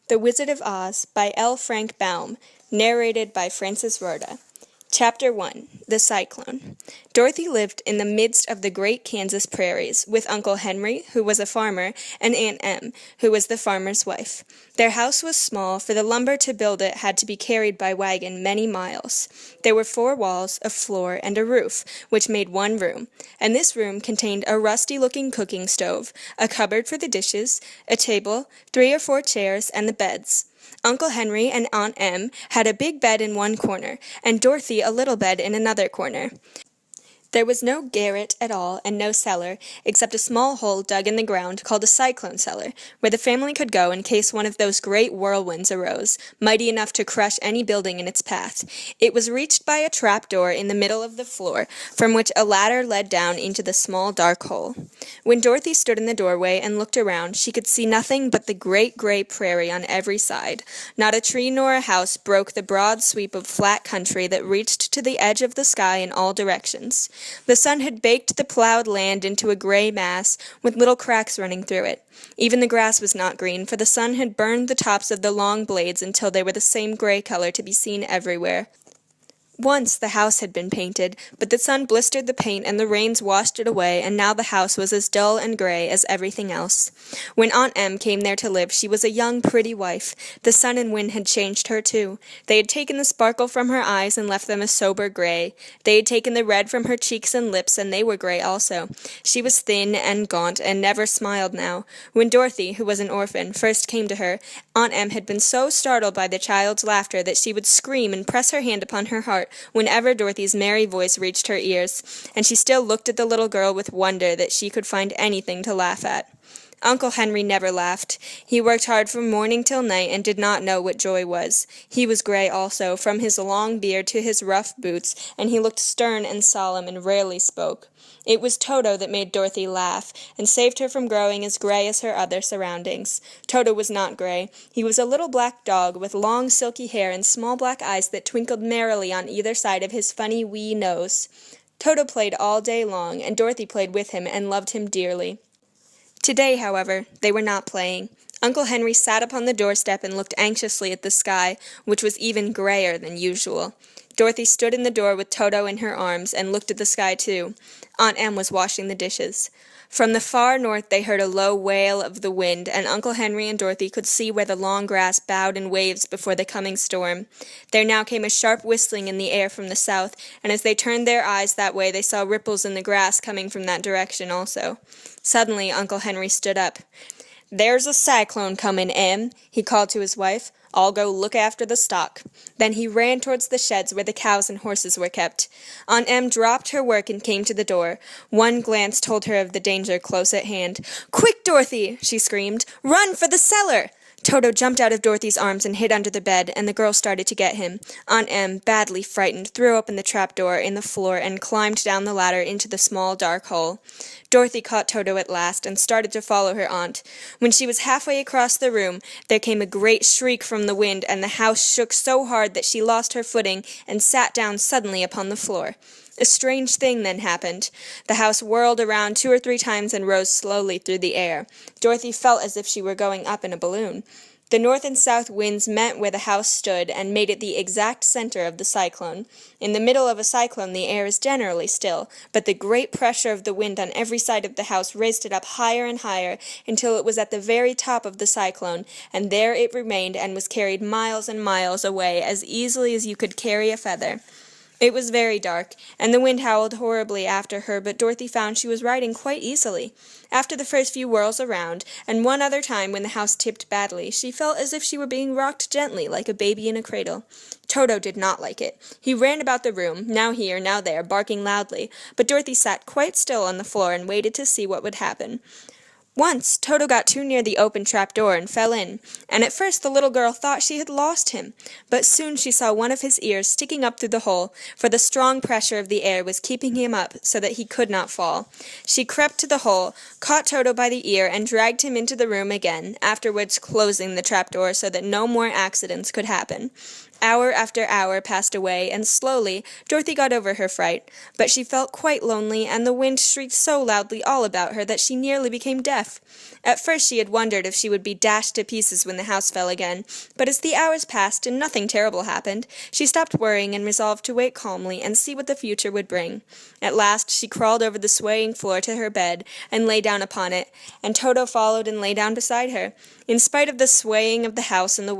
The Wizard of Oz by L. Frank Baum, narrated by Francis Rhoda. Chapter 1. The Cyclone. Dorothy lived in the midst of the great Kansas prairies, with Uncle Henry, who was a farmer, and Aunt Em, who was the farmer's wife. Their house was small, for the lumber to build it had to be carried by wagon many miles. There were 4 walls, a floor, and a roof, which made one room, and this room contained a rusty-looking cooking stove, a cupboard for the dishes, a table, 3 or 4 chairs, and the beds. Uncle Henry and Aunt Em had a big bed in one corner, and Dorothy a little bed in another corner. There was no garret at all, and no cellar, except a small hole dug in the ground called a cyclone cellar, where the family could go in case one of those great whirlwinds arose, mighty enough to crush any building in its path. It was reached by a trap-door in the middle of the floor, from which a ladder led down into the small dark hole. When Dorothy stood in the doorway and looked around, she could see nothing but the great gray prairie on every side. Not a tree nor a house broke the broad sweep of flat country that reached to the edge of the sky in all directions. The sun had baked the plowed land into a gray mass, with little cracks running through it. Even the grass was not green, for the sun had burned the tops of the long blades until they were the same gray color to be seen everywhere. Once the house had been painted, but the sun blistered the paint and the rains washed it away, and now the house was as dull and gray as everything else. When Aunt Em came there to live, she was a young, pretty wife. The sun and wind had changed her, too. They had taken the sparkle from her eyes and left them a sober gray. They had taken the red from her cheeks and lips, and they were gray also. She was thin and gaunt, and never smiled now. When Dorothy, who was an orphan, first came to her, Aunt Em had been so startled by the child's laughter that she would scream and press her hand upon her heart whenever Dorothy's merry voice reached her ears, and she still looked at the little girl with wonder that she could find anything to laugh at. Uncle Henry never laughed. He worked hard from morning till night and did not know what joy was. He was gray also, from his long beard to his rough boots, and he looked stern and solemn and rarely spoke. It was Toto that made Dorothy laugh, and saved her from growing as gray as her other surroundings. Toto was not gray. He was a little black dog with long silky hair and small black eyes that twinkled merrily on either side of his funny wee nose. Toto played all day long, and Dorothy played with him and loved him dearly. Today, however, they were not playing. Uncle Henry sat upon the doorstep and looked anxiously at the sky, which was even grayer than usual. Dorothy stood in the door with Toto in her arms and looked at the sky too. Aunt Em was washing the dishes. From the far north they heard a low wail of the wind, and Uncle Henry and Dorothy could see where the long grass bowed in waves before the coming storm. There now came a sharp whistling in the air from the south, and as they turned their eyes that way they saw ripples in the grass coming from that direction also. Suddenly Uncle Henry stood up. "There's a cyclone comin', Em," he called to his wife. "I'll go look after the stock." Then he ran towards the sheds where the cows and horses were kept. Aunt Em dropped her work and came to the door. One glance told her of the danger close at hand. "Quick, Dorothy!" she screamed. "Run for the cellar!" Toto jumped out of Dorothy's arms and hid under the bed, and the girl started to get him. Aunt Em, badly frightened, threw open the trap-door in the floor and climbed down the ladder into the small dark hole. Dorothy caught Toto at last and started to follow her aunt. When she was halfway across the room, there came a great shriek from the wind, and the house shook so hard that she lost her footing and sat down suddenly upon the floor. A strange thing then happened. The house whirled around 2 or 3 times and rose slowly through the air. Dorothy felt as if she were going up in a balloon. The north and south winds met where the house stood and made it the exact center of the cyclone. In the middle of a cyclone the air is generally still, but the great pressure of the wind on every side of the house raised it up higher and higher until it was at the very top of the cyclone, and there it remained and was carried miles and miles away as easily as you could carry a feather. It was very dark, and the wind howled horribly after her, but Dorothy found she was riding quite easily. After the first few whirls around, and one other time when the house tipped badly, she felt as if she were being rocked gently, like a baby in a cradle. Toto did not like it. He ran about the room, now here, now there, barking loudly, but Dorothy sat quite still on the floor and waited to see what would happen. Once Toto got too near the open trap-door and fell in, and at first the little girl thought she had lost him, but soon she saw one of his ears sticking up through the hole, for the strong pressure of the air was keeping him up so that he could not fall. She crept to the hole, caught Toto by the ear, and dragged him into the room again, afterwards closing the trap-door so that no more accidents could happen. Hour after hour passed away, and slowly Dorothy got over her fright, but she felt quite lonely, and the wind shrieked so loudly all about her that she nearly became deaf. breath. At first she had wondered if she would be dashed to pieces when the house fell again, but as the hours passed and nothing terrible happened, she stopped worrying and resolved to wait calmly and see what the future would bring. At last she crawled over the swaying floor to her bed and lay down upon it, and Toto followed and lay down beside her. In spite of the swaying of the house and the